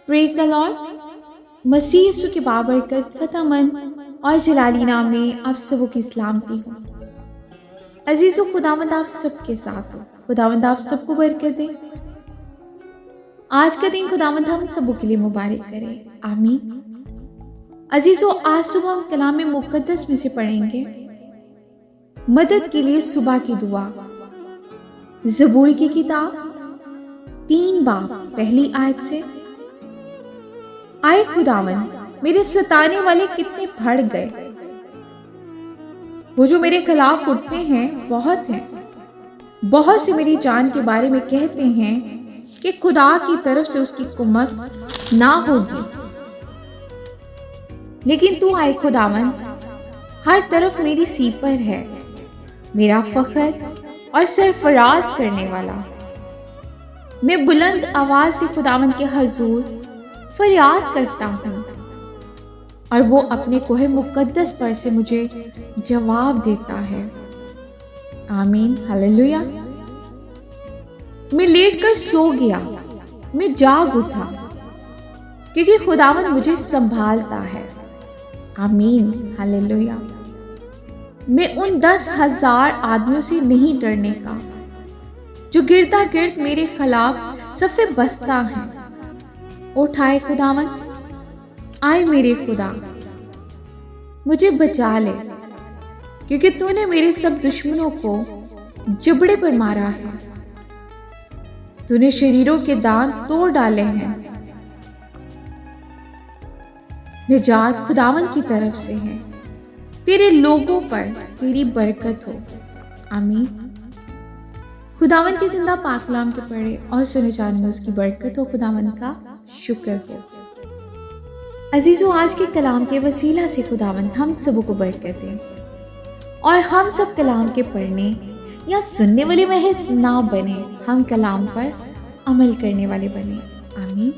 Praise the Lord. मसीह यीशु की बाबरकत फतेहमंद और जलाली नाम में आप सबों की सलामती हो। अजीजों, खुदावंद आप सबके साथ हो। खुदावंद आप सबको बरकत दे। आज का दिन खुदावंद हम सबों के लिए मुबारक करे, आमीन। अजीजों, आज सुबह हम कलाम मुकद्दस में से पढ़ेंगे मदद के लिए सुबह की दुआ। ज़बूर की किताब 3 बाब पहली आयत से। आए खुदावंद, मेरे सताने वाले कितने बढ़ गए। वो जो मेरे खिलाफ उठते हैं बहुत हैं। बहुत से मेरी जान के बारे में कहते हैं कि खुदा की तरफ से उसकी कुमत ना होगी। लेकिन तू आए खुदावंद, हर तरफ मेरी सीपर है, मेरा फखर और सरफराज करने वाला। मैं बुलंद आवाज से खुदावंद के हजूर फरियाद करता हूँ और वो अपने कोहे मुकद्दस पर से मुझे जवाब देता है। आमीन, हालेलुया। मैं लेटकर सो गया, मैं जाग उठा, क्योंकि खुदावंद मुझे संभालता है। आमीन, हालेलुया। मैं उन 10,000 आदमियों से नहीं डरने का जो गिरता गिर्द मेरे खिलाफ सफे बसता है। उठाए खुदावंद, आए मेरे खुदा, मुझे बचा ले, क्योंकि तूने मेरे सब दुश्मनों को जबड़े पर मारा है। तूने शरीरों के दांत तोड़ डाले हैं। निजात खुदावंद की तरफ से है। तेरे लोगों पर तेरी बरकत हो। आमीन। खुदावंद के जिंदा पाकलाम के पढ़े और सुने जाने में उसकी बरकत हो। खुदावंद का शुक्र हो। अजीजों, आज के कलाम के वसीला से खुदावंद हम सबों को बरकत दे और हम सब कलाम के पढ़ने या सुनने वाले महज ना बने, हम कलाम पर अमल करने वाले बने। आमीन।